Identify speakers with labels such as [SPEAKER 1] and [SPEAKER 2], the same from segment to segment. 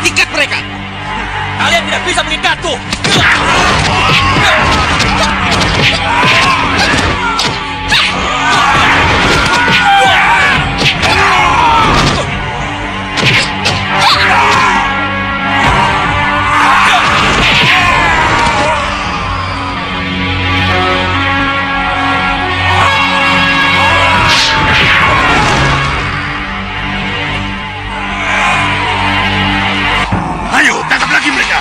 [SPEAKER 1] Ikat mereka. Kalian tidak bisa mengikatku.
[SPEAKER 2] Ayo, tangkap lagi mereka.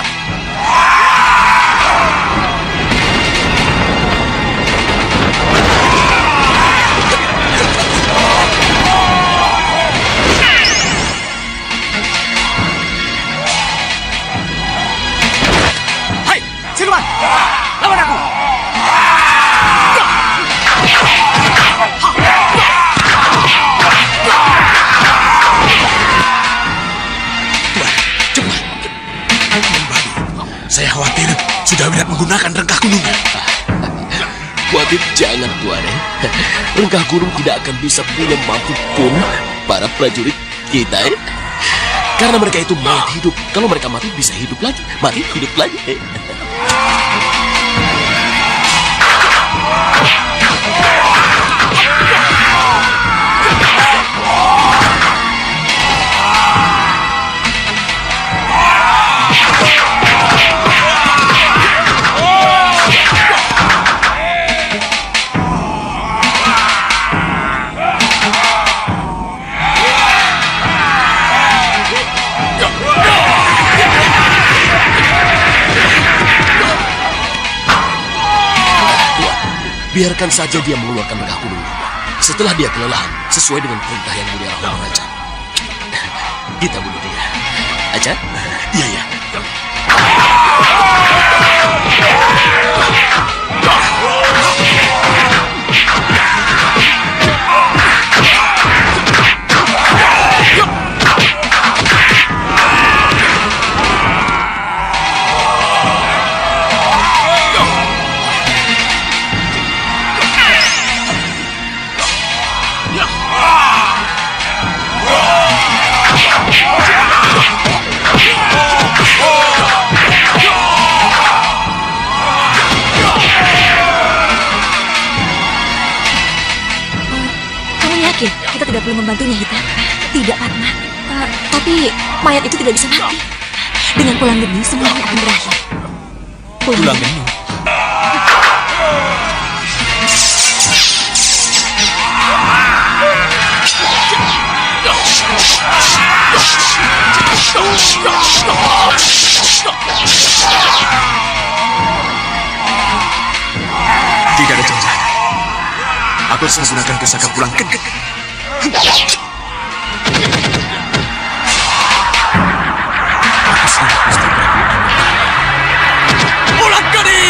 [SPEAKER 1] Hai, siluman, lawan aku.
[SPEAKER 2] Saya khawatir sudah Wirat menggunakan rengkah gunungnya.
[SPEAKER 3] Khawatir jangan, Tuan. Rengkah gunung tidak akan bisa punya mampu pun para prajurit kita. Karena mereka itu mayat hidup. Kalau mereka mati bisa hidup lagi. Mati hidup lagi. Biarkan saja dia mengeluarkan rengkah gunung. Setelah dia kelelahan, sesuai dengan perintah yang mulia Rahman Raja, kita bunuh dia. Aja?
[SPEAKER 2] Iya, iya.
[SPEAKER 4] Kita tidak perlu membantunya, Hita. Tidak, Padma. Tapi mayat itu tidak bisa mati. Dengan pulang geni, semuanya akan berakhir.
[SPEAKER 1] Pulang geni?
[SPEAKER 2] Tidak ada janji. Aku harus menggunakan pusaka pulang geni.
[SPEAKER 1] Pulang geni!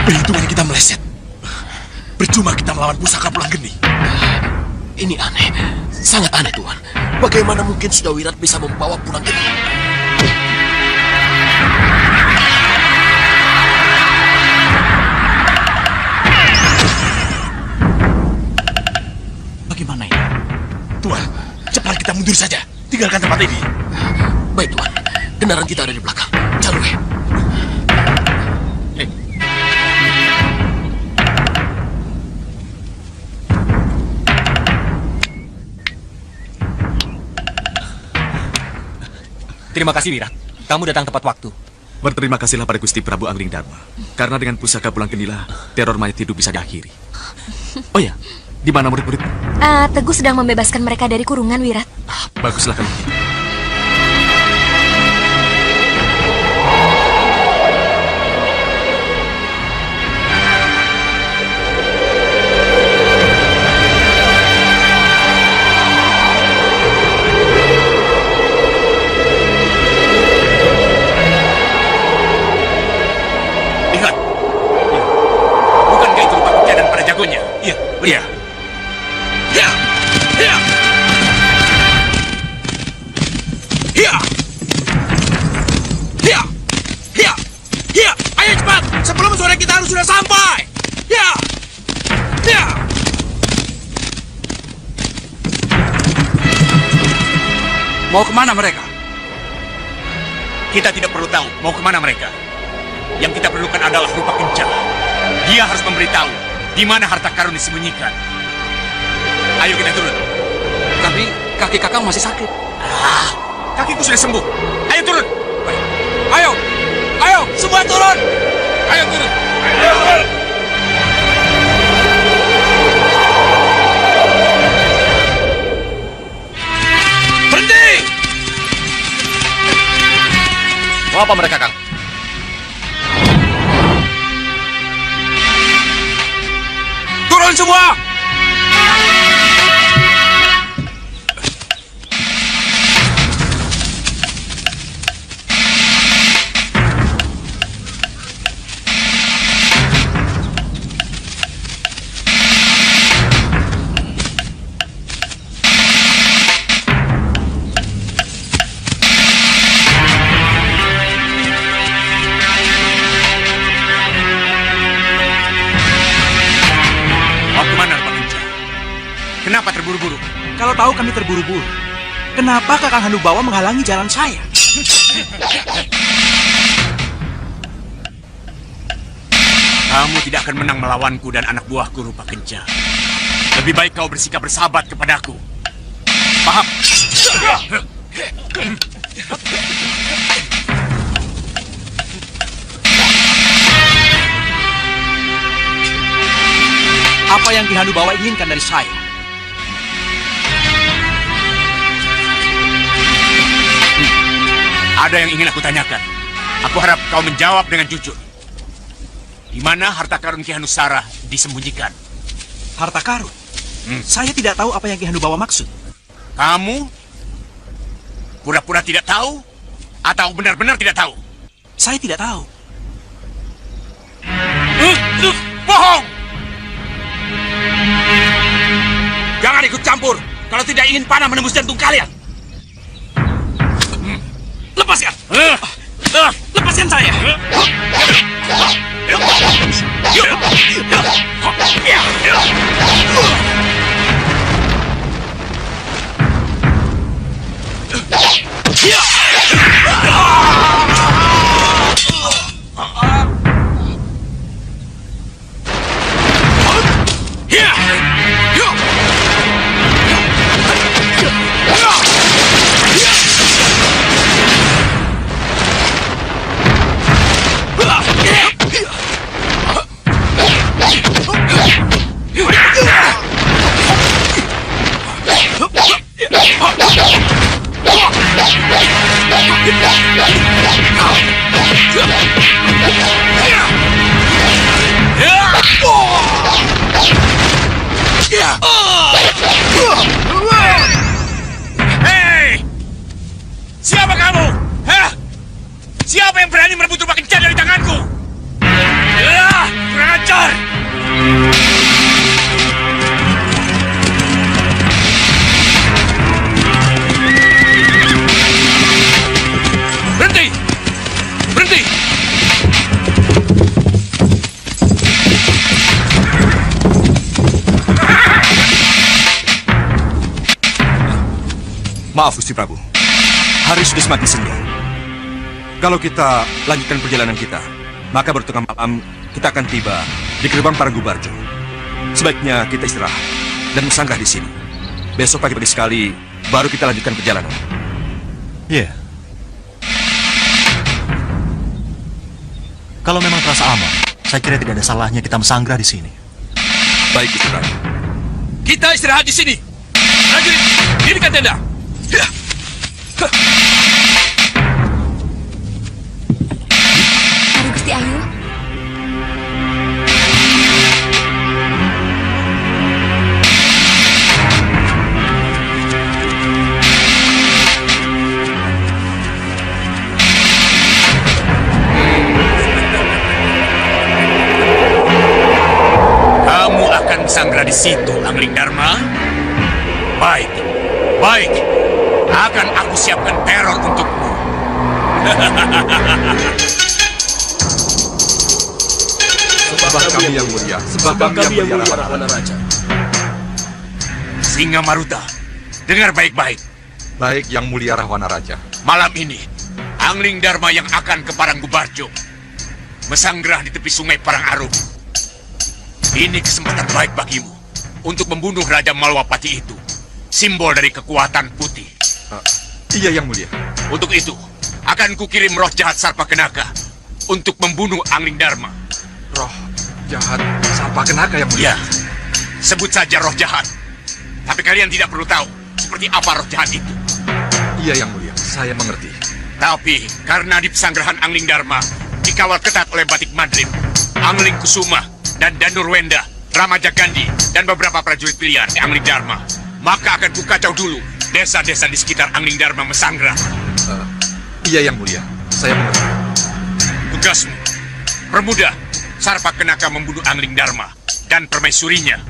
[SPEAKER 2] Perhitungan kita meleset. Percuma kita melawan pusaka pulang geni.
[SPEAKER 3] Ini aneh. Sangat aneh, Tuan. Bagaimana mungkin Sudawirat bisa membawa pulang geni?
[SPEAKER 2] Bagaimana ini? Tuan, cepat kita mundur saja. Tinggalkan tempat ini.
[SPEAKER 3] Baik, Tuan. Kendaraan kita ada di belakang. Jalur.
[SPEAKER 1] Terima kasih, Wirat. Kamu datang tepat waktu.
[SPEAKER 2] Berterima kasihlah pada Gusti Prabu Angling Dharma. Karena dengan pusaka Pulang Genila, teror mayat hidup bisa diakhiri. Oh ya, di mana murid-murid?
[SPEAKER 4] Teguh sedang membebaskan mereka dari kurungan, Wirat.
[SPEAKER 2] Baguslah kalau begitu.
[SPEAKER 1] Lihat. Bukankah itu rupa kejadian pada jagonya? Iya, benar. Ya. Ya. Ya. Ya. Ya. Ya. Ayo cepat, sebelum sore kita harus sudah sampai. Ya. Ya. Mau kemana mereka? Kita tidak perlu tahu mau kemana mereka. Yang kita perlukan adalah rupa kencana. Dia harus memberitahu di mana harta karun disembunyikan. Ayo kita turun. Tapi kaki kakak masih sakit. Kakiku sudah sembuh. Ayo turun. Ayo. Ayo, semua turun. Ayo turun. Ayo. Berhenti. Mau apa mereka, Kang? Turun semua! Kenapa terburu-buru?
[SPEAKER 5] Kalau tahu kami terburu-buru, kenapa Kakang Hanubawa menghalangi jalan saya?
[SPEAKER 1] Kamu tidak akan menang melawanku dan anak buahku Rupa Kenca. Lebih baik kau bersikap bersahabat kepadaku. Paham?
[SPEAKER 5] Apa yang Ki Hanubawa inginkan dari saya?
[SPEAKER 1] Ada yang ingin aku tanyakan. Aku harap kau menjawab dengan jujur. Di mana harta karun Ki Hanusara disembunyikan?
[SPEAKER 5] Harta karun? Saya tidak tahu apa yang Ki Hanubawa maksud.
[SPEAKER 1] Kamu pura-pura tidak tahu atau benar-benar tidak tahu?
[SPEAKER 5] Saya tidak tahu.
[SPEAKER 1] Bohong! Jangan ikut campur kalau tidak ingin panah menembus jantung kalian. Lepaskan! Lepaskan saya! Hei! Siapa kamu? Hah? Siapa yang berani merebut Rupa Kenca dari tanganku? Kurang ajar! Berhenti! Berhenti!
[SPEAKER 2] Maaf, Gusti Prabu. Hari sudah semakin senja.
[SPEAKER 6] Kalau kita lanjutkan perjalanan kita, maka baru tengah malam kita akan tiba di gerbang Paranggubarjo. Sebaiknya kita istirahat dan bersanggah di sini. Besok pagi-pagi sekali baru kita lanjutkan perjalanan.
[SPEAKER 7] Iya. Kalau memang terasa aman, saya kira tidak ada salahnya kita bersanggah di sini.
[SPEAKER 6] Baik, Gusti Prabu.
[SPEAKER 1] Kita istirahat di sini. Prajurit, dirikan tenda.
[SPEAKER 4] Mari Gusti Ayu.
[SPEAKER 1] Kamu akan bersanggah di situ, Angling Dharma. Baik, baik. Akan aku siapkan teror untukmu.
[SPEAKER 6] Sembah kami yang mulia, sembah kami yang mulia Rahwana Raja.
[SPEAKER 1] Singa Maruta, dengar baik-baik.
[SPEAKER 6] Baik, yang mulia Rahwana Raja.
[SPEAKER 1] Malam ini, Angling Dharma yang akan ke Paranggubarjo mesanggrah di tepi sungai Parangarum. Ini kesempatan baik bagimu untuk membunuh Raja Malwapati itu, simbol dari kekuatan putih.
[SPEAKER 6] Iya, yang mulia.
[SPEAKER 1] Untuk itu, akan kukirim roh jahat Sarpakenaka untuk membunuh Angling Dharma.
[SPEAKER 6] Roh jahat Sarpakenaka, yang mulia.
[SPEAKER 1] Ya, sebut saja roh jahat. Tapi kalian tidak perlu tahu seperti apa roh jahat itu.
[SPEAKER 6] Iya, yang mulia. Saya mengerti.
[SPEAKER 1] Tapi karena di pesanggrahan Angling Dharma dikawal ketat oleh Batik Madrim, Angling Kusuma, dan Danurwenda, Ramaja Gandhi, dan beberapa prajurit pilihan Angling Dharma, maka akan kukacau dulu desa-desa di sekitar Angling Dharma mesanggrah.
[SPEAKER 6] Iya, yang mulia. Saya mengerti.
[SPEAKER 1] Tugasmu, permudah Sarpakenaka membunuh Angling Dharma dan permaisurinya.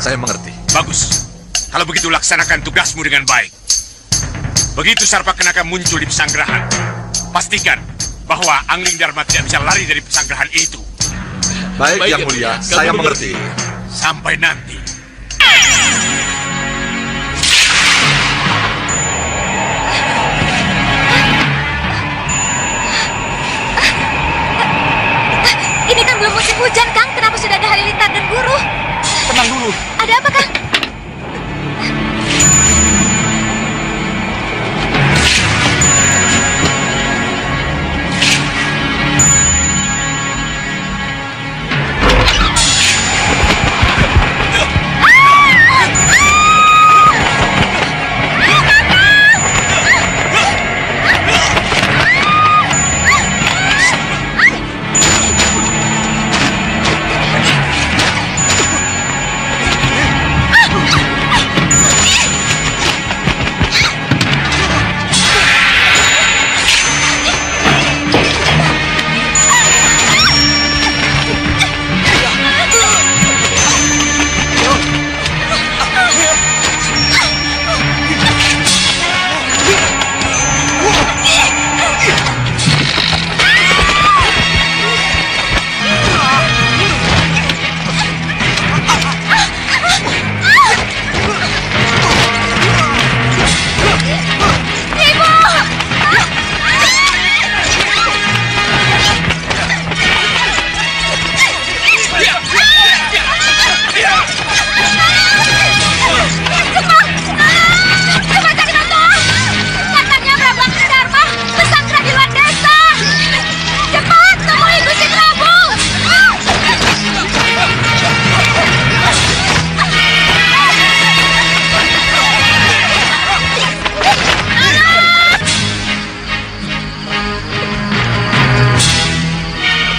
[SPEAKER 6] Saya mengerti.
[SPEAKER 1] Bagus. Kalau begitu laksanakan tugasmu dengan baik. Begitu Sarpakenaka muncul di pesanggrahan, pastikan bahwa Angling Dharma tidak bisa lari dari pesanggrahan itu.
[SPEAKER 6] Baik, yang mulia. Saya mengerti.
[SPEAKER 1] Sampai nanti.
[SPEAKER 4] Ini kan belum musim hujan, Kang. Kenapa sudah ada halilintar dan buruh?
[SPEAKER 5] Tenang dulu.
[SPEAKER 4] Ada apa, Kang?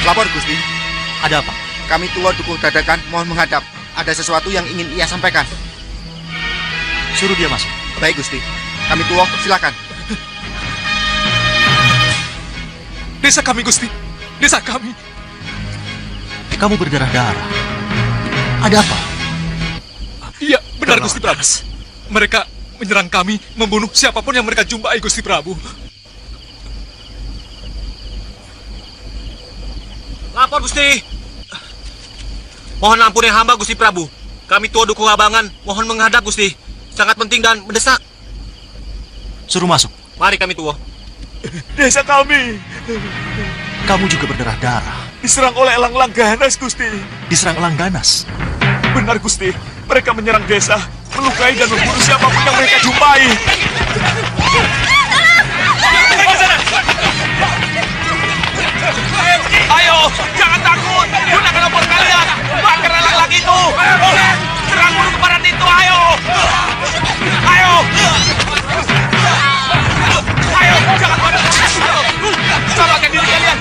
[SPEAKER 5] Lapor, Gusti.
[SPEAKER 7] Ada apa?
[SPEAKER 5] Kami tua dukuh dadakan mohon menghadap. Ada sesuatu yang ingin ia sampaikan.
[SPEAKER 7] Suruh dia masuk.
[SPEAKER 5] Baik, Gusti. Kami tua, silakan.
[SPEAKER 2] Desa kami, Gusti. Desa kami.
[SPEAKER 7] Kamu berdarah-darah. Ada apa?
[SPEAKER 2] Iya, benar, Gusti Prabu. Mereka menyerang kami, membunuh siapapun yang mereka jumpai, Gusti Prabu.
[SPEAKER 8] Lapor, Gusti. Mohon ampuni hamba, Gusti Prabu. Kami tua Dukuh Abangan mohon menghadap, Gusti. Sangat penting dan mendesak.
[SPEAKER 7] Suruh masuk.
[SPEAKER 8] Mari kami tua.
[SPEAKER 2] Desa kami
[SPEAKER 7] Kamu juga berdarah-darah.
[SPEAKER 2] diserang oleh elang-elang ganas, Gusti.
[SPEAKER 7] Diserang elang ganas.
[SPEAKER 2] Benar, Gusti. Mereka menyerang desa, melukai dan membunuh siapapun yang mereka jumpai.
[SPEAKER 1] Ayo, jangan takut. Gunakan obor kalian. Bakar elang-elang itu. Serang burung keparat itu, ayo. Ayo. Ayo, jangan pada. Selamatkan diri kalian.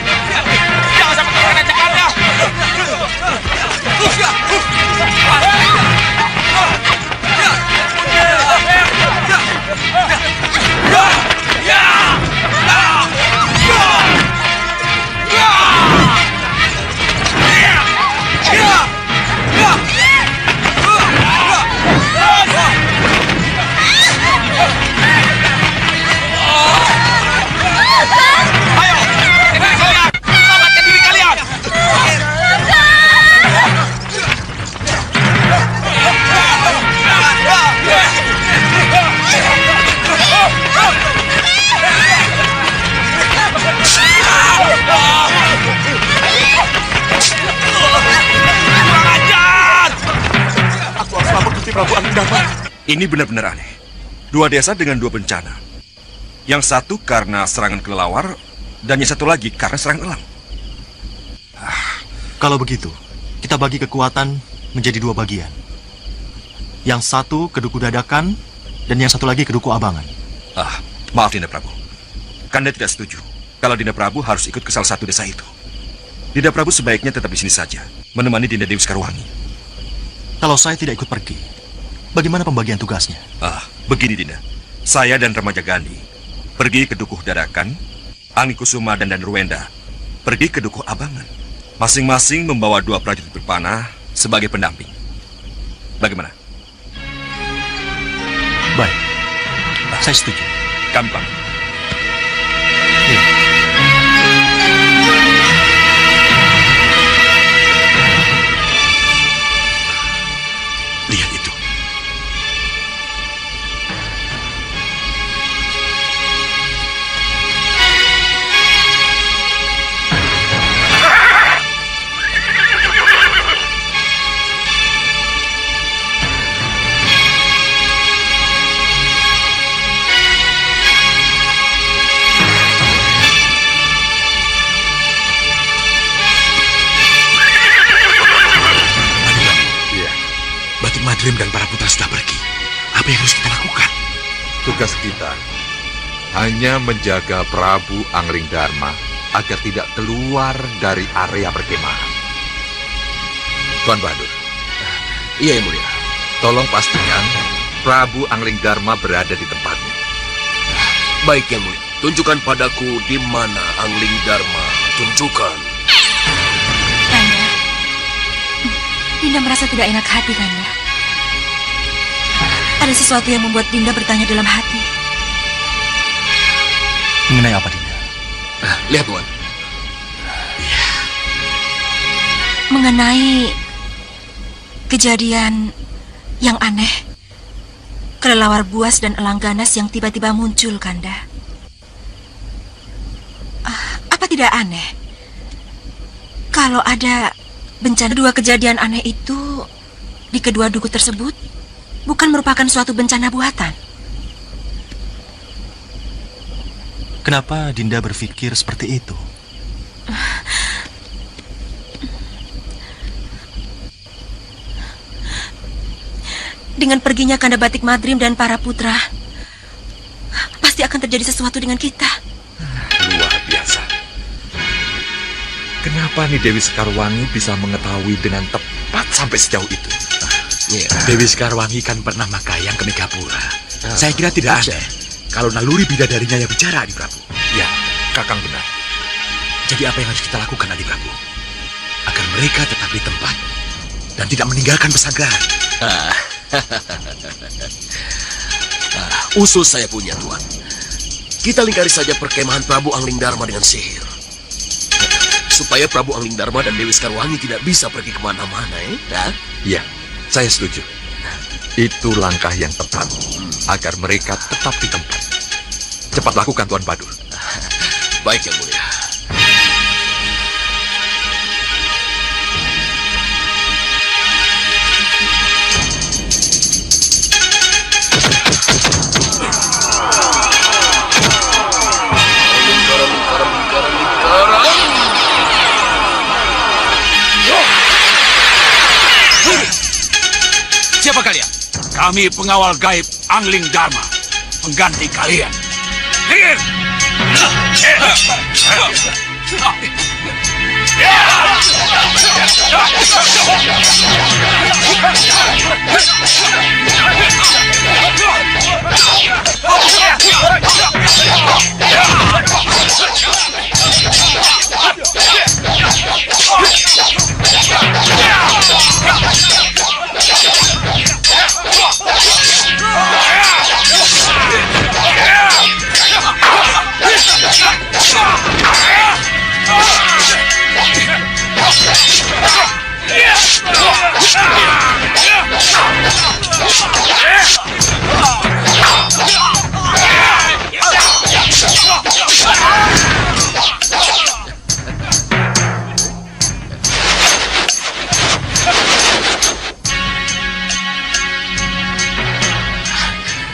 [SPEAKER 1] Jangan sampai terkena cakarnya. Ayo, selamatkan diri kalian. Kurang ajar.
[SPEAKER 2] Aku harus lapor Gusti Prabu Angling Darma.
[SPEAKER 6] Ini benar-benar aneh. Dua desa dengan dua bencana. Yang satu karena serangan kelelawar, dan yang satu lagi karena serangan elang.
[SPEAKER 7] Kalau begitu, kita bagi kekuatan menjadi dua bagian. Yang satu ke Duku Dadakan, dan yang satu lagi ke Duku Abangan.
[SPEAKER 6] Maaf Dinda Prabu. Kanda tidak setuju kalau Dinda Prabu harus ikut ke salah satu desa itu. Dinda Prabu sebaiknya tetap di sini saja, menemani Dinda Dewi Sekarwangi.
[SPEAKER 7] Kalau saya tidak ikut pergi, bagaimana pembagian tugasnya?
[SPEAKER 6] Begini Dinda. Saya dan Remaja Gandhi pergi ke Dukuh Dadakan, Anggi Kusuma dan Ruwenda pergi ke Dukuh Abangan. Masing-masing membawa 2 prajurit berpanah sebagai pendamping. Bagaimana?
[SPEAKER 7] Baik, saya setuju.
[SPEAKER 6] Gampang.
[SPEAKER 2] Lihat itu. Madrim dan para putra sudah pergi. Apa yang harus kita lakukan?
[SPEAKER 9] Tugas kita hanya menjaga Prabu Angling Darma agar tidak keluar dari area perkemahan. Tuan Bahadur.
[SPEAKER 3] Iya, Yang Mulia.
[SPEAKER 9] Tolong pastikan Prabu Angling Darma berada di tempatnya.
[SPEAKER 3] Baik, Yang Mulia. Tunjukkan padaku di mana Angling Darma. Tunjukkan.
[SPEAKER 4] Kanda, Dinda merasa tidak enak hati, Kanda. Ada sesuatu yang membuat Dinda bertanya dalam hati.
[SPEAKER 7] Mengenai apa, Dinda?
[SPEAKER 3] Lihat, Tuan.
[SPEAKER 4] Mengenai kejadian yang aneh. Kelelawar buas dan elang ganas yang tiba-tiba muncul, Kanda. Apa tidak aneh kalau ada bencana? 2 kejadian aneh itu di kedua duku tersebut bukan merupakan suatu bencana buatan.
[SPEAKER 7] Kenapa Dinda berpikir seperti itu?
[SPEAKER 4] Dengan perginya Kanda Batik Madrim dan para putra, pasti akan terjadi sesuatu dengan kita.
[SPEAKER 9] Luar biasa. Kenapa nih Dewi Sekarwangi bisa mengetahui dengan tepat sampai sejauh itu?
[SPEAKER 1] Dewi Sekarwangi kan pernah makayang ke Megapura. Saya kira tidak aneh kalau naluri bidadarinya yang bicara, Adi Prabu.
[SPEAKER 9] Ya, Kakang benar.
[SPEAKER 1] Jadi apa yang harus kita lakukan, Adi Prabu? Agar mereka tetap di tempat dan tidak meninggalkan pesanggrahan.
[SPEAKER 3] Usul saya punya, Tuan. Kita lingkari saja perkemahan Prabu Angling Darma dengan sihir. Supaya Prabu Angling Darma dan Dewi Sekarwangi tidak bisa pergi kemana-mana,
[SPEAKER 9] Ya, saya setuju. Itu langkah yang tepat agar mereka tetap di tempat. Cepat lakukan, Tuan Badur.
[SPEAKER 3] Baik, Yang Mulia.
[SPEAKER 1] Siapa kalian? Kami pengawal gaib Angling Dharma, pengganti kalian. Dengar!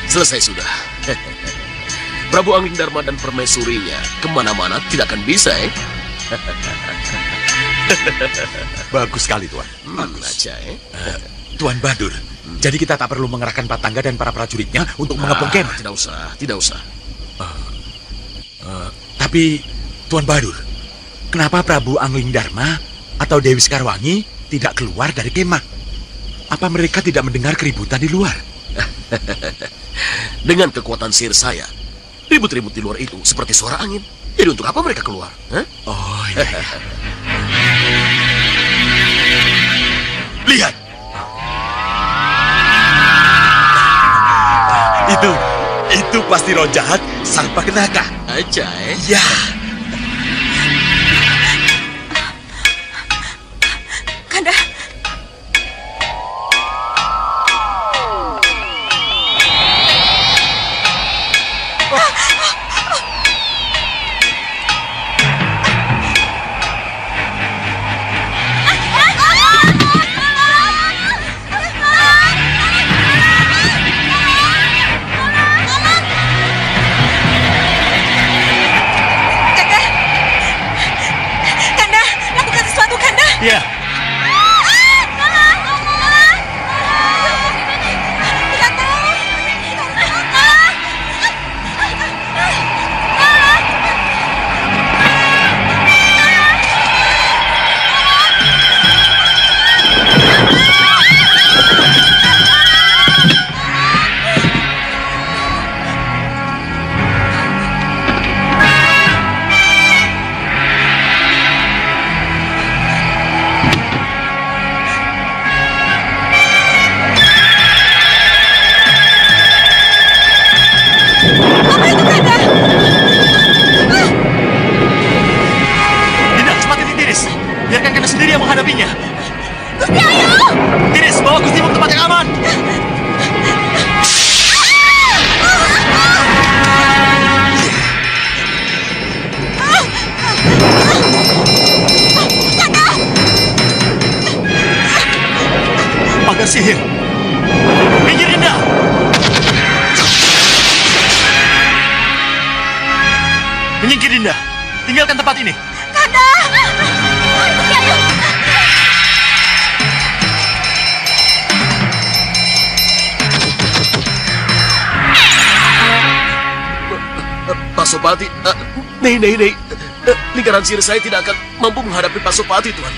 [SPEAKER 3] Selesai sudah. Prabu Angling Dharma dan permaisurinya kemana-mana tidak akan bisa,
[SPEAKER 9] Bagus sekali, Tuan.
[SPEAKER 3] Aja,
[SPEAKER 9] Tuan Badur, jadi kita tak perlu mengerahkan Patangga dan para prajuritnya untuk mengepung kemah.
[SPEAKER 3] Tidak usah, tidak usah.
[SPEAKER 9] Tapi, Tuan Badur, kenapa Prabu Angling Dharma atau Dewi Sekarwangi tidak keluar dari kemah? Apa mereka tidak mendengar keributan di luar?
[SPEAKER 3] Dengan kekuatan sihir saya, ribut-ribut di luar itu seperti suara angin. Jadi untuk apa mereka keluar?
[SPEAKER 9] Oh, iya. Lihat. Itu pasti roh jahat Sarpakenaka.
[SPEAKER 3] Aja,
[SPEAKER 9] Ya.
[SPEAKER 4] Kanda, Kanda, lakukan sesuatu, Kanda.
[SPEAKER 5] Ya,
[SPEAKER 4] Tidak tahu. Apa itu, Kanda?
[SPEAKER 7] Dinda, cepat ini Tiris. Biarkan Kanda sendiri yang menghadapinya.
[SPEAKER 4] Gusti Ayu!
[SPEAKER 7] Tiris, bawa Gustimu ke tempat yang aman. Pagar sihir. Minggir, Dinda. Menyingkir, Dinda. Tinggalkan tempat ini.
[SPEAKER 4] Kanda! Gusti Ayu!
[SPEAKER 3] Pasopati, Nei. Lingkaran sihir saya tidak akan mampu menghadapi Pasopati, Tuan.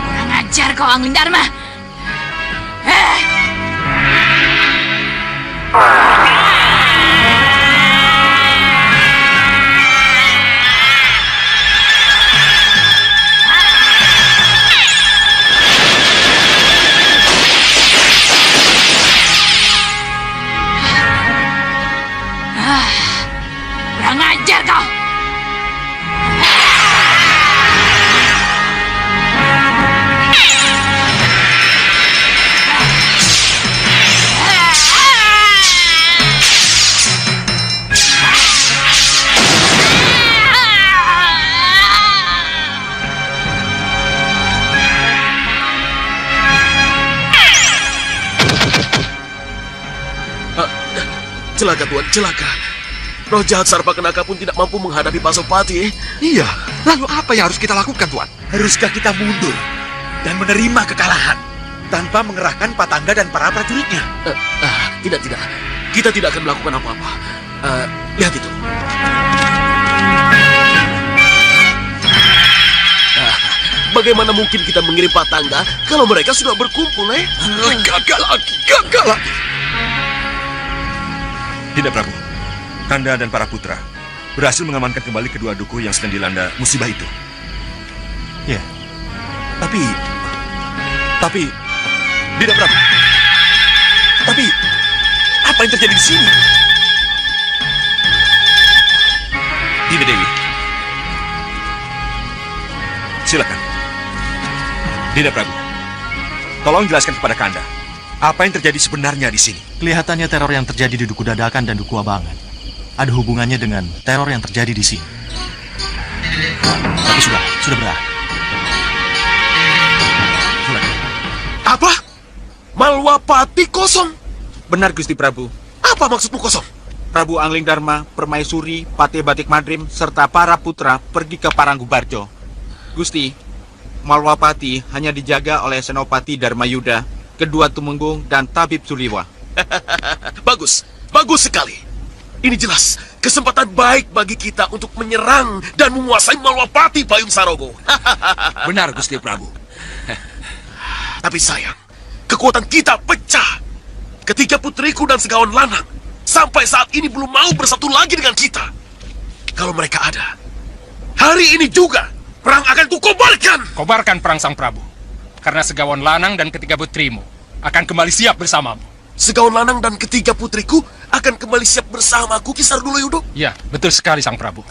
[SPEAKER 4] Kurang ajar kau, Angling Dharma. Kurang ajar kau.
[SPEAKER 3] Celaka, Tuan, celaka. Roh jahat Sarpakenaka pun tidak mampu menghadapi Pasopati.
[SPEAKER 9] Iya, lalu apa yang harus kita lakukan, Tuan? Haruskah kita mundur dan menerima kekalahan tanpa mengerahkan Patangga dan para prajuritnya?
[SPEAKER 3] Tidak. Kita tidak akan melakukan apa-apa. Lihat itu. Bagaimana mungkin kita mengirim Patangga kalau mereka sudah berkumpul,
[SPEAKER 9] Gagal lagi.
[SPEAKER 6] Tidak, Prabu. Kanda dan para putra berhasil mengamankan kembali kedua duku yang sedang dilanda musibah itu.
[SPEAKER 7] Ya,
[SPEAKER 6] Tapi... Tidak, Prabu. Tapi... Apa yang terjadi di sini? Tidak, Dewi. Silakan. Tidak, Prabu. Tolong jelaskan kepada Kanda. Apa yang terjadi sebenarnya di sini?
[SPEAKER 7] kelihatannya teror yang terjadi di Duku Dadakan dan Duku Abangan ada hubungannya dengan teror yang terjadi di sini. Tapi sudah berakhir.
[SPEAKER 3] Silakan. Apa? Malwapati kosong?
[SPEAKER 5] Benar, Gusti Prabu.
[SPEAKER 3] Apa maksudmu kosong?
[SPEAKER 5] Prabu Angling Dharma, Permaisuri, Patih Batik Madrim, serta para putra pergi ke Paranggubarjo. Gusti, Malwapati hanya dijaga oleh Senopati Dharmayuda, kedua Tumenggung, dan Tabib Suliwa.
[SPEAKER 3] Bagus sekali. Ini jelas kesempatan baik bagi kita untuk menyerang dan menguasai Malwapati Payung Sarogo.
[SPEAKER 1] Benar, Gusti Prabu.
[SPEAKER 3] Tapi sayang, kekuatan kita pecah. Ketiga putriku dan segawan lanang sampai saat ini belum mau bersatu lagi dengan kita. Kalau mereka ada, hari ini juga perang akan kukobarkan.
[SPEAKER 10] Kobarkan perang Sang Prabu. Karena segawan lanang dan ketiga putrimu akan kembali siap bersamamu.
[SPEAKER 3] Segawan lanang dan ketiga putriku akan kembali siap bersamaku, Kisar Duloyudo.
[SPEAKER 10] Ya, betul sekali Sang Prabu.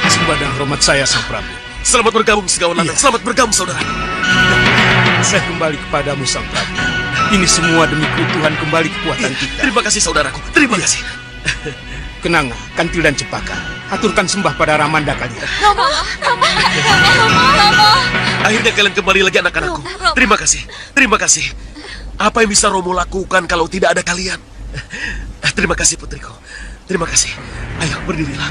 [SPEAKER 10] Sembah dan hormat saya Sang Prabu.
[SPEAKER 3] Selamat bergabung segawan lanang, selamat bergabung saudara.
[SPEAKER 10] Saya kembali kepadamu Sang Prabu. Ini semua demi keutuhan kembali kekuatan kita.
[SPEAKER 3] Terima kasih saudaraku, terima kasih.
[SPEAKER 10] Kenanga, Kantil dan Cepaka, aturkan sembah pada Ramanda kalian.
[SPEAKER 11] Rama.
[SPEAKER 3] Akhirnya kalian kembali lagi anak-anakku. Terima kasih. Apa yang bisa Romo lakukan kalau tidak ada kalian? Terima kasih putriku. Terima kasih. Ayo berdirilah.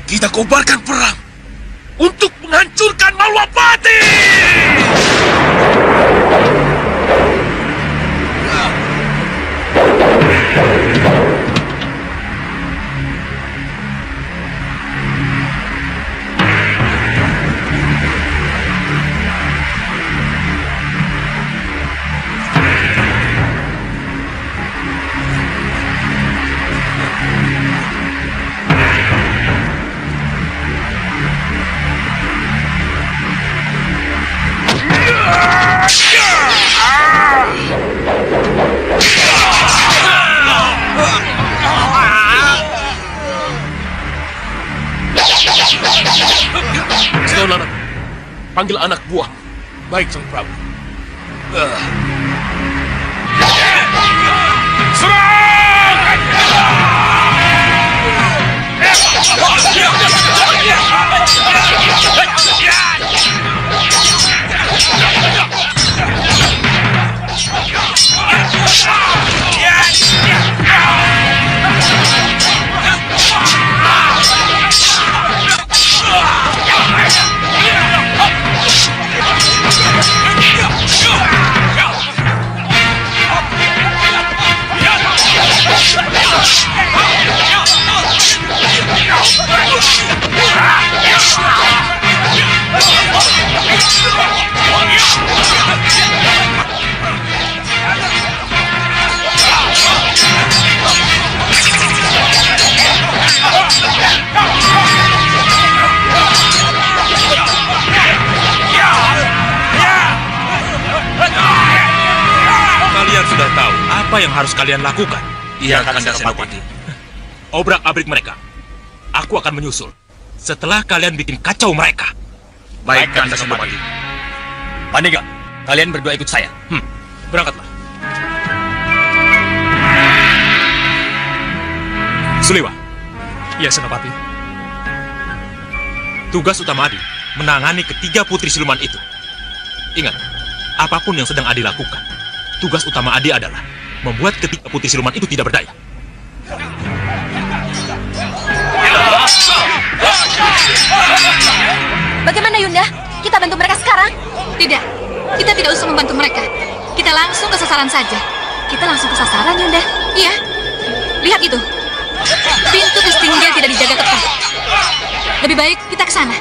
[SPEAKER 3] Kita kobarkan perang untuk menghancurkan Malwapati. Segawan lanang, panggil anak buah.
[SPEAKER 10] Baik Sang Prabu.
[SPEAKER 8] Kalian sudah tahu apa yang harus kalian lakukan.
[SPEAKER 1] Iya, Kanda Senopati.
[SPEAKER 8] Obrak-abrik mereka. Aku akan menyusul. Setelah kalian bikin kacau mereka.
[SPEAKER 1] Baik, Kanda Senopati.
[SPEAKER 8] Pandega, kalian berdua ikut saya. Berangkatlah. Suliwa.
[SPEAKER 10] Ya Senopati.
[SPEAKER 8] Tugas utama Adi menangani ketiga putri siluman itu. Ingat, apapun yang sedang Adi lakukan, tugas utama Adi adalah membuat ketiga putih siluman itu tidak berdaya.
[SPEAKER 11] Bagaimana Yunda? Kita bantu mereka sekarang? Tidak, kita tidak usah membantu mereka. Kita langsung ke sasaran saja. Kita langsung ke sasaran, Yunda? Iya. Lihat itu. Pintu Kestinggil tidak dijaga ketat. Lebih baik kita ke sana.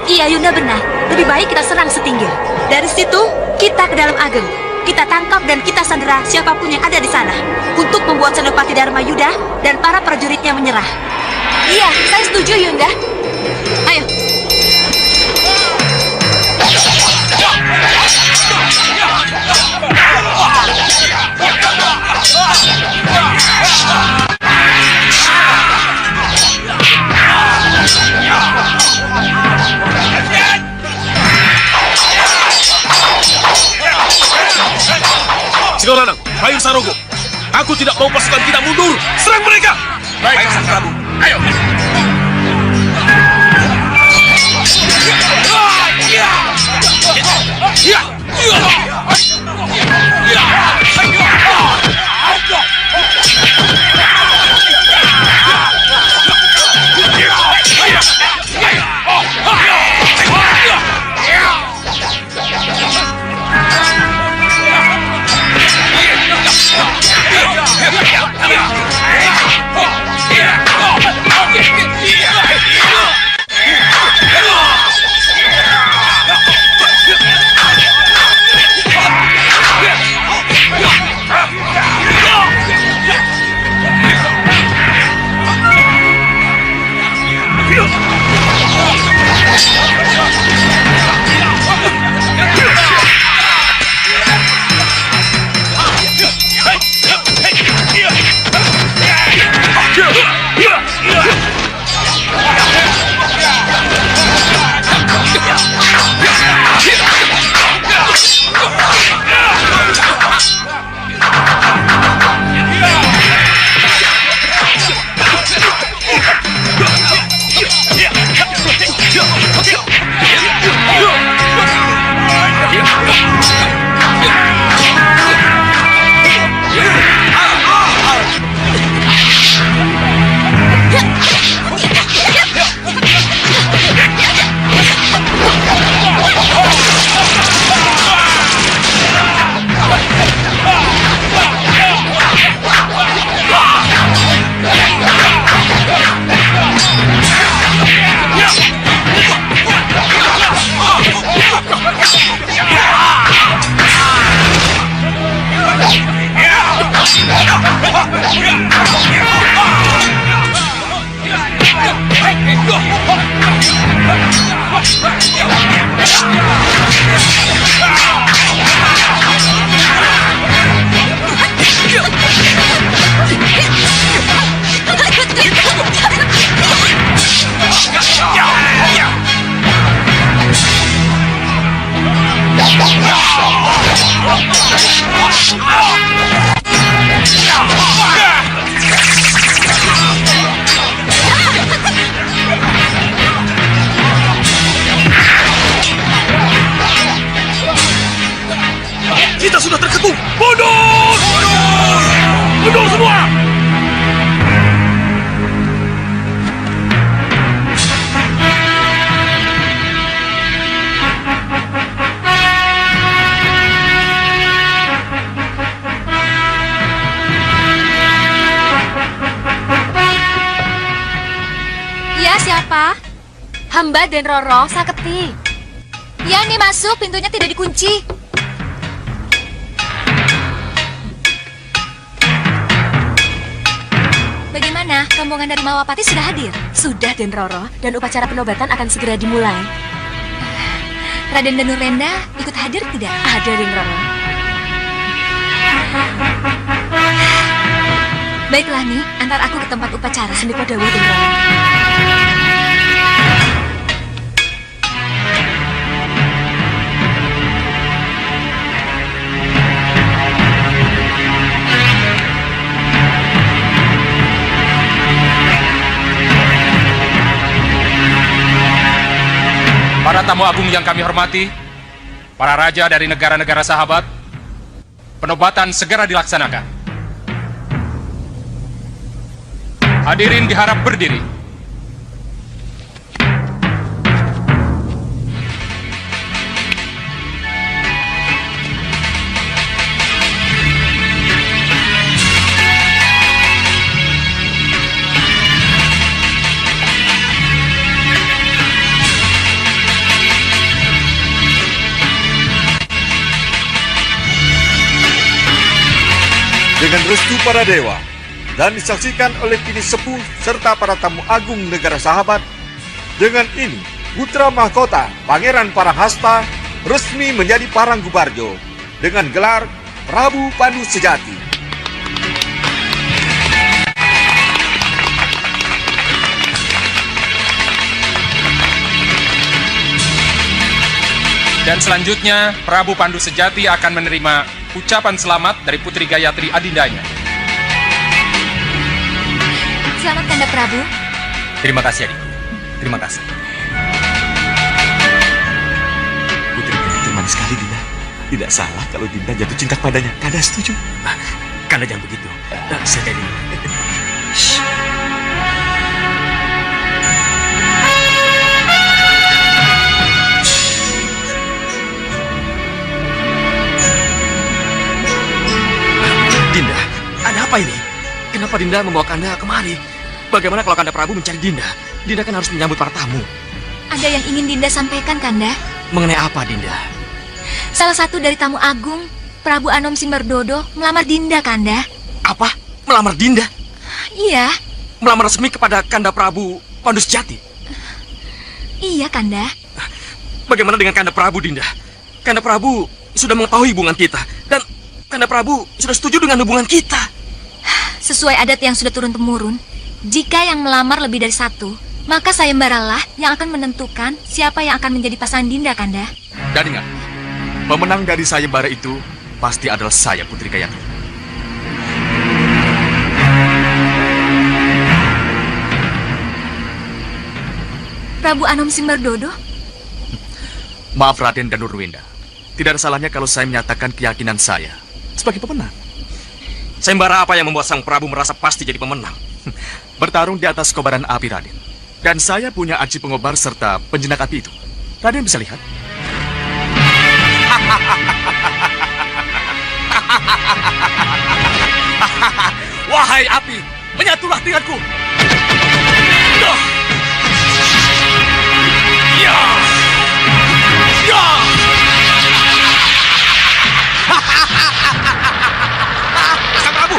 [SPEAKER 11] Iya, Yunda benar. Lebih baik kita serang Setinggil. Dari situ, kita ke dalam Ageng. Kita tangkap dan kita sandera siapapun yang ada di sana. Untuk membuat Senopati Dharma Yuda dan para prajuritnya menyerah. Iya, saya setuju, Yunda. Ayo.
[SPEAKER 6] Singolanang, Payung Sarogo. Aku tidak mau pasukan kita mundur. Serang mereka!
[SPEAKER 1] Baik, Sang Prabu. Ayo.
[SPEAKER 6] Kita sudah terketung. Mundur! Mundur semua!
[SPEAKER 11] Ya, siapa? Hamba dan Roro Saketi. Ya, nih masuk, pintunya tidak dikunci. Bagaimana? Rombongan dari Mawapati sudah hadir? Sudah, Den Roro, dan upacara penobatan akan segera dimulai. Raden Danurenda ikut hadir tidak? Ada, Den Roro. Baiklah nih, antar aku ke tempat upacara Sendiko Dawa, Den Roro.
[SPEAKER 8] Para tamu agung yang kami hormati,
[SPEAKER 12] Para raja dari negara-negara sahabat, penobatan segera dilaksanakan. Hadirin diharap berdiri.
[SPEAKER 13] Dengan restu para dewa dan disaksikan oleh kini sepuh serta para tamu agung negara sahabat, dengan ini putra mahkota Pangeran Parahasta resmi menjadi Paranggubarjo dengan gelar Prabu Pandu Sejati.
[SPEAKER 12] Dan selanjutnya, Prabu Pandu Sejati akan menerima ucapan selamat dari Putri Gayatri adindanya.
[SPEAKER 11] Selamat Kanda Prabu.
[SPEAKER 2] Terima kasih, adik. Terima kasih. Putri itu manis sekali, Dinda. Tidak salah kalau Dinda jatuh cinta padanya. Kanda setuju. Kanda jangan begitu. Saya jadi. Dinda, ada apa ini? Kenapa Dinda membawa Kanda kemari? Bagaimana kalau Kanda Prabu mencari Dinda? Dinda kan harus menyambut para tamu.
[SPEAKER 11] Ada yang ingin Dinda sampaikan, Kanda?
[SPEAKER 2] Mengenai apa, Dinda?
[SPEAKER 11] Salah satu dari tamu agung, Prabu Anom Simberdodo, melamar Dinda, Kanda.
[SPEAKER 2] Apa? Melamar Dinda?
[SPEAKER 11] Iya.
[SPEAKER 2] Melamar resmi kepada Kanda Prabu Pandu Sejati?
[SPEAKER 11] Iya, Kanda.
[SPEAKER 2] Bagaimana dengan Kanda Prabu, Dinda? Kanda Prabu sudah mengetahui hubungan kita, dan Kanda Prabu sudah setuju dengan hubungan kita.
[SPEAKER 11] Sesuai adat yang sudah turun-temurun, jika yang melamar lebih dari satu, maka sayembaralah yang akan menentukan siapa yang akan menjadi pasangan Dinda, Kanda.
[SPEAKER 2] Dan ingat, pemenang dari sayembara itu pasti adalah saya, Putri Gayatri.
[SPEAKER 11] Prabu Anom Simberdodo?
[SPEAKER 2] Maaf Raden dan Nurwinda, tidak ada salahnya kalau saya menyatakan keyakinan saya sebagai pemenang. Sayembara apa yang membuat sang Prabu merasa pasti jadi pemenang? Bertarung di atas kobaran api, Raden. Dan saya punya aji pengobar serta penjinak api itu. Raden bisa lihat. Wahai api, menyatulah denganku. Ya! Ya! Sang Prabu!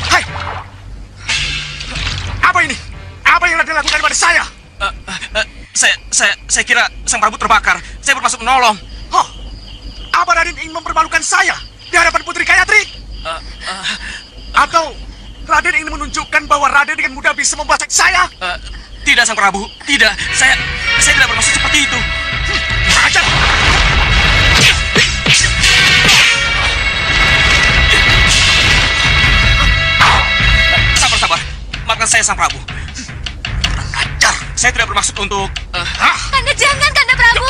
[SPEAKER 2] Hai! Apa ini? Apa yang Raden lakukan pada saya? Saya kira Sang Prabu terbakar. Saya bermaksud menolong. Oh, apa Raden ingin mempermalukan saya di hadapan Putri Gayatri? Atau Raden ingin menunjukkan bahwa Raden dengan mudah bisa membasak saya? Tidak, Sang Prabu. Tidak. Saya tidak bermaksud seperti itu. Ajar! Sabar. Maafkan saya, Sang Prabu. Ajar! Saya tidak bermaksud untuk...
[SPEAKER 11] Kanda jangan, Kanda Prabu!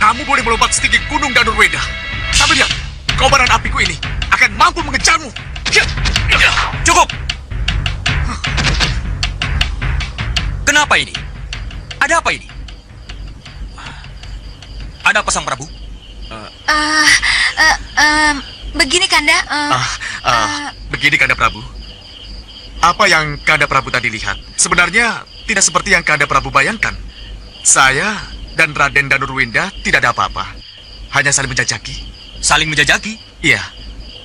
[SPEAKER 2] Kamu boleh melompat setinggi gunung Danurweda. Tapi lihat, kobaran apiku ini akan mampu mengejarmu. Cukup! Kenapa ini? Ada apa ini? Ada apa, Sang Prabu?
[SPEAKER 11] Begini, Kanda.
[SPEAKER 2] Begini, Kanda Prabu. Apa yang Kanda Prabu tadi lihat sebenarnya tidak seperti yang Kanda Prabu bayangkan. Saya dan Raden Danurwinda tidak ada apa-apa. Hanya saling menjajaki. Saling menjajaki? Iya.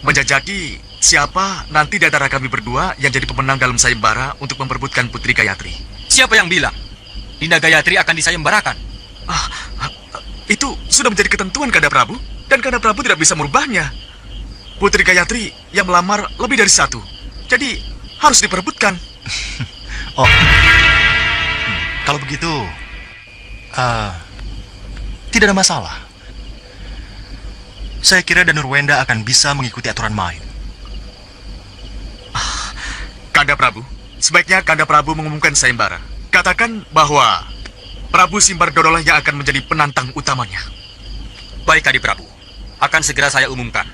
[SPEAKER 2] Menjajaki siapa nanti di antara kami berdua yang jadi pemenang dalam sayembara untuk memperebutkan Putri Gayatri. Siapa yang bilang Dinda Gayatri akan disayembarakan? Itu sudah menjadi ketentuan Kanda Prabu, dan Kanda Prabu tidak bisa merubahnya. Putri Gayatri yang melamar lebih dari satu. Jadi harus diperebutkan.
[SPEAKER 7] Oh, kalau begitu, tidak ada masalah. Saya kira Danurwenda akan bisa mengikuti aturan main.
[SPEAKER 2] Kanda Prabu, sebaiknya Kanda Prabu mengumumkan sayembara. Katakan bahwa Prabu Simbardoro yang akan menjadi penantang utamanya.
[SPEAKER 14] Baik, Kadi Prabu. Akan segera saya umumkan.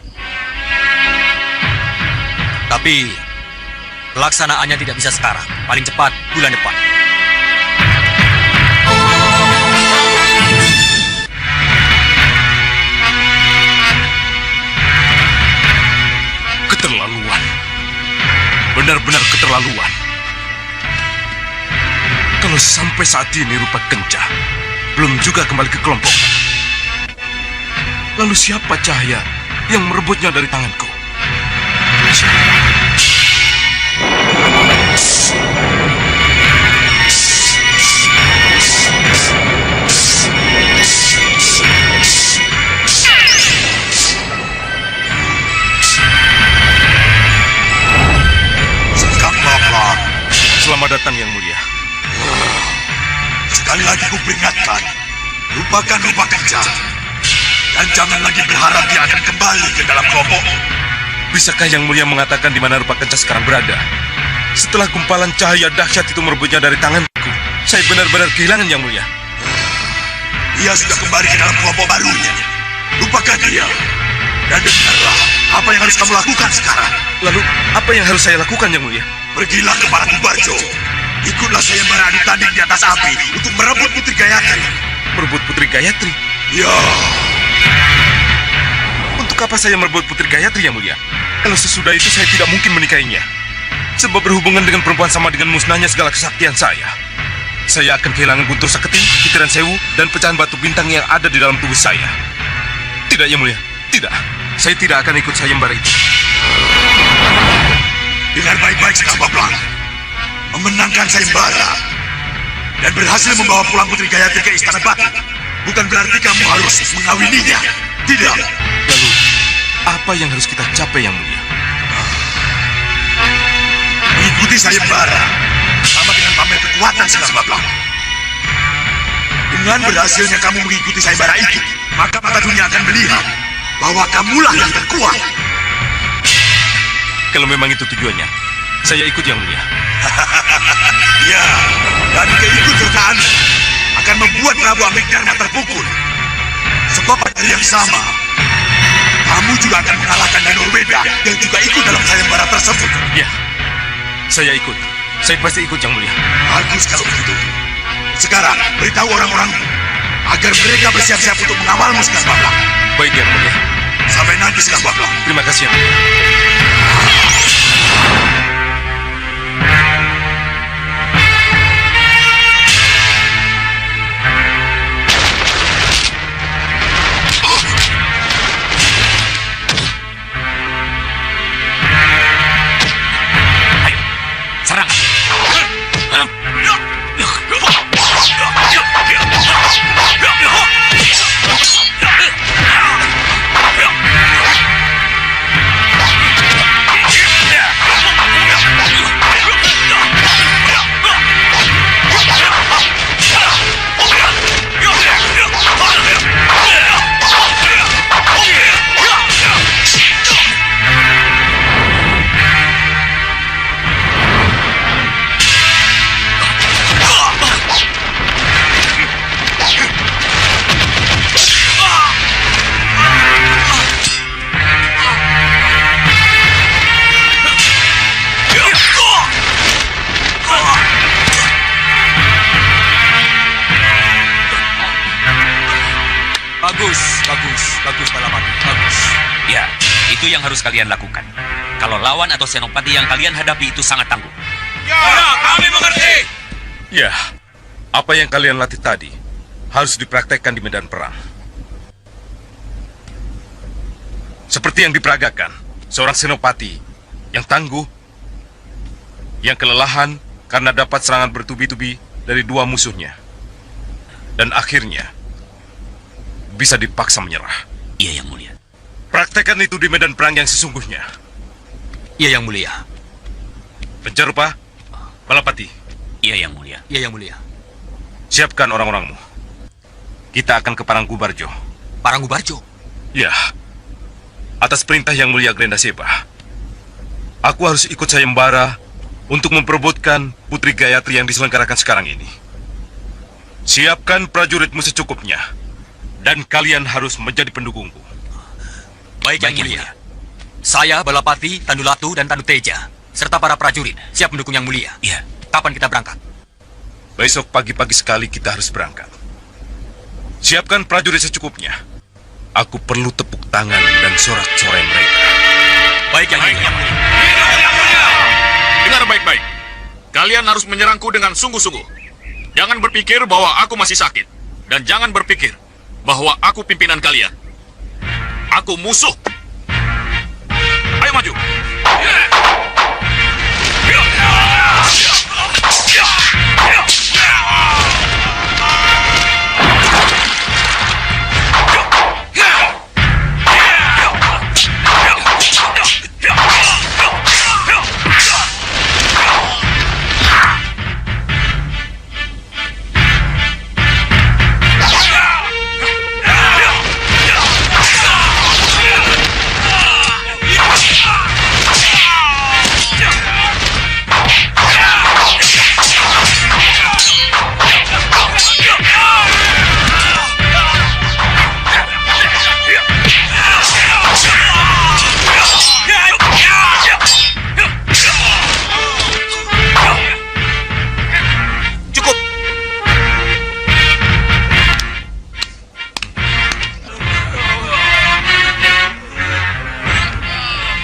[SPEAKER 14] Tapi pelaksanaannya tidak bisa sekarang. Paling cepat bulan depan.
[SPEAKER 6] Keterlaluan. Benar-benar keterlaluan. Kalau sampai saat ini Rupa Kenca belum juga kembali ke kelompok, lalu siapa Cahaya yang merebutnya dari tanganku? Selamat datang, Yang Mulia.
[SPEAKER 15] Sekali lagi ku peringatkan, lupakan Rupa Kenca. Dan jangan lagi berharap dia akan kembali ke dalam kelompok.
[SPEAKER 6] Bisakah Yang Mulia mengatakan di mana Rupa Kenca sekarang berada? Setelah gumpalan cahaya dahsyat itu merebutnya dari tanganku, saya benar-benar kehilangan, Yang Mulia.
[SPEAKER 15] Dia sudah kembali ke dalam kelompok barunya. Lupakan dia. Dan dengarlah apa yang harus kamu lakukan sekarang.
[SPEAKER 6] Lalu, apa yang harus saya lakukan, Yang Mulia?
[SPEAKER 15] Pergilah ke Paranggubarjo. Ikutlah sayembara adu tanding di atas api untuk merebut Putri Gayatri.
[SPEAKER 6] Merebut Putri Gayatri?
[SPEAKER 15] Ya.
[SPEAKER 6] Untuk apa saya merebut Putri Gayatri, Yang Mulia? Kalau sesudah itu saya tidak mungkin menikahinya. Sebab berhubungan dengan perempuan sama dengan musnahnya segala kesaktian saya. Saya akan kehilangan Guntur Saketi, Kitiran Sewu, dan pecahan batu bintang yang ada di dalam tubuh saya. Tidak, Yang Mulia. Tidak. Saya tidak akan ikut sayembara itu.
[SPEAKER 15] Dengar baik-baik sekarang, Bablang. Memenangkan sayembara dan berhasil membawa pulang Putri Gayatri ke Istana Batu bukan berarti kamu harus mengawininya. Tidak.
[SPEAKER 6] Lalu, apa yang harus kita capai, Yang Mulia?
[SPEAKER 15] Mengikuti sayembara sama dengan pamer kekuatan sekarang, Bablang. Dengan berhasilnya kamu mengikuti sayembara itu, maka mata dunia akan melihat bahwa kamulah yang terkuat.
[SPEAKER 6] Kalau memang itu tujuannya, saya ikut, Yang Mulia.
[SPEAKER 15] Ya, dan keikutsertaan akan membuat Prabu Amekdharma terpukul. Sebab pada hari yang sama, kamu juga akan mengalahkan Danurwenda yang juga ikut dalam sayembara tersebut.
[SPEAKER 6] Ya, saya ikut. Saya pasti ikut, Yang Mulia.
[SPEAKER 15] Bagus kalau begitu. Sekarang, beritahu orang-orang agar mereka bersiap-siap untuk mengawalmu sekarang, Bablang.
[SPEAKER 6] Baik, Yang Mulia.
[SPEAKER 15] Sampai nanti sekarang, Bablang.
[SPEAKER 6] Terima kasih, Yang Mulia.
[SPEAKER 14] Bagus, Balapati. Bagus. Ya, itu yang harus kalian lakukan. Kalau lawan atau senopati yang kalian hadapi itu sangat tangguh.
[SPEAKER 15] Ya, kami mengerti.
[SPEAKER 6] Ya, apa yang kalian latih tadi harus dipraktekkan di medan perang. Seperti yang diperagakan, seorang senopati yang tangguh, yang kelelahan karena dapat serangan bertubi-tubi dari dua musuhnya. Dan akhirnya bisa dipaksa menyerah.
[SPEAKER 14] Iya, Yang Mulia.
[SPEAKER 6] Praktekkan itu di medan perang yang sesungguhnya.
[SPEAKER 14] Iya, Yang Mulia.
[SPEAKER 6] Pencarupa, Balapati.
[SPEAKER 14] Iya, Yang Mulia.
[SPEAKER 7] Iya, Yang Mulia.
[SPEAKER 6] Siapkan orang-orangmu. Kita akan ke Paranggubarjo.
[SPEAKER 14] Paranggubarjo?
[SPEAKER 6] Ya. Atas perintah Yang Mulia Grendaseba, aku harus ikut sayembara untuk memperebutkan Putri Gayatri yang diselenggarakan sekarang ini. Siapkan prajuritmu secukupnya, dan kalian harus menjadi pendukungku.
[SPEAKER 14] Baik, Yang Mulia. Saya, Balapati, Tandulatu, dan Tanduteja, serta para prajurit, siap mendukung Yang Mulia. Iya. Kapan kita berangkat?
[SPEAKER 6] Besok pagi-pagi sekali kita harus berangkat. Siapkan prajurit secukupnya. Aku perlu tepuk tangan dan sorak-sorai mereka.
[SPEAKER 14] Baik, Yang Mulia.
[SPEAKER 2] Dengar baik-baik. Kalian harus menyerangku dengan sungguh-sungguh. Jangan berpikir bahwa aku masih sakit. Dan jangan berpikir bahwa aku pimpinan kalian. Aku musuh. Ayo maju.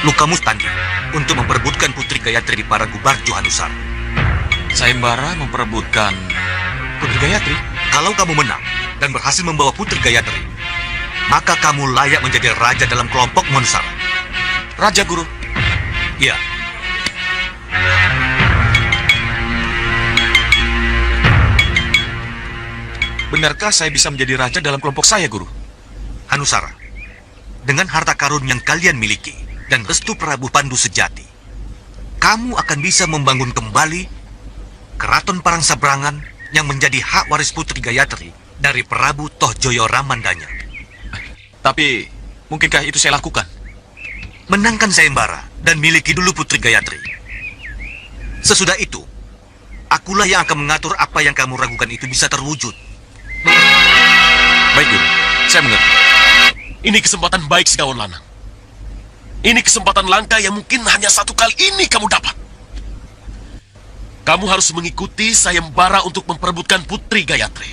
[SPEAKER 14] Lukamu Standi untuk memperebutkan Putri Gayatri di Paranggubarjo, Hanusar. Sayembara memperebutkan Putri Gayatri? Kalau kamu menang dan berhasil membawa Putri Gayatri, maka kamu layak menjadi raja dalam kelompok Hanusar. Raja, Guru? Iya. Benarkah saya bisa menjadi raja dalam kelompok saya, Guru? Hanusara, dengan harta karun yang kalian miliki dan restu Prabu Pandu Sejati, kamu akan bisa membangun kembali Keraton Parangsabrangan yang menjadi hak waris Putri Gayatri dari Prabu Tohjoyo Ramandanya. Tapi, mungkinkah itu saya lakukan? Menangkan sayembara dan miliki dulu Putri Gayatri. Sesudah itu, akulah yang akan mengatur apa yang kamu ragukan itu bisa terwujud.
[SPEAKER 3] Baik, Guru. Saya mengerti. Ini kesempatan baik, Segawan Lanang. Ini kesempatan langka yang mungkin hanya satu kali ini kamu dapat. Kamu harus mengikuti sayembara untuk memperebutkan Putri Gayatri.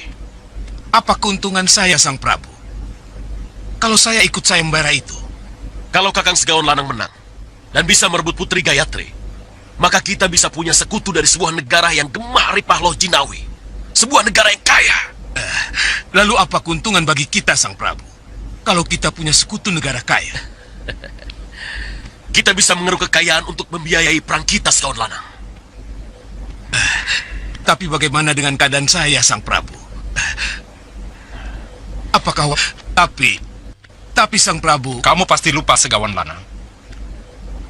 [SPEAKER 10] Apa keuntungan saya, Sang Prabu? Kalau saya ikut sayembara itu?
[SPEAKER 3] Kalau Kakang Segawan Lanang menang dan bisa merebut Putri Gayatri, maka kita bisa punya sekutu dari sebuah negara yang gemah ripah loh jinawi. Sebuah negara yang kaya.
[SPEAKER 10] Lalu apa keuntungan bagi kita, Sang Prabu, kalau kita punya sekutu negara kaya?
[SPEAKER 3] Kita bisa mengeruk kekayaan untuk membiayai perang kita, Segawan Lanang.
[SPEAKER 10] Tapi bagaimana dengan keadaan saya, Sang Prabu? Apakah... Tapi Sang Prabu...
[SPEAKER 12] Kamu pasti lupa, Segawan Lanang.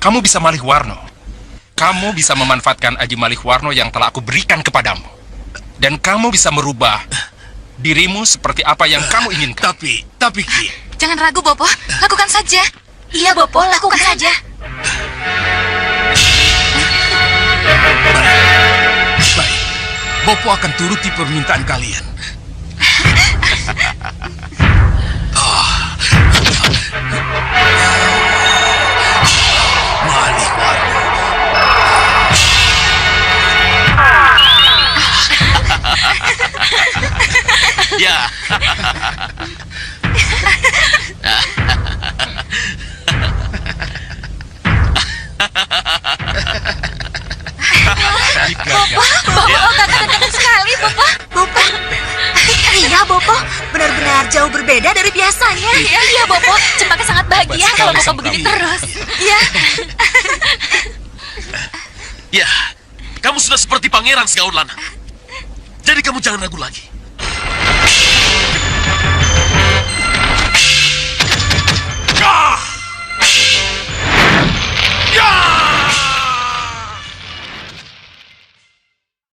[SPEAKER 12] Kamu bisa malih warno. Kamu bisa memanfaatkan aji malih warno yang telah aku berikan kepadamu. Dan kamu bisa merubah dirimu seperti apa yang kamu inginkan.
[SPEAKER 10] Tapi Ki...
[SPEAKER 11] Jangan ragu, Bopo. Lakukan saja. Iya, Bopo. Lakukan saja.
[SPEAKER 10] Baik. Bopo akan turuti permintaan kalian. Malih warna.
[SPEAKER 3] Ya.
[SPEAKER 11] Bopo, katakan sekali, Bopo.
[SPEAKER 4] Bopo. Iya, Bopo. Benar-benar jauh berbeda dari biasanya.
[SPEAKER 11] Iya, Bopo. Cempaka sangat bahagia kalau Bopo begini terus. Iya.
[SPEAKER 3] Ya, kamu sudah seperti pangeran, Segawan Lanang. Jadi kamu jangan ragu lagi.
[SPEAKER 15] Ya!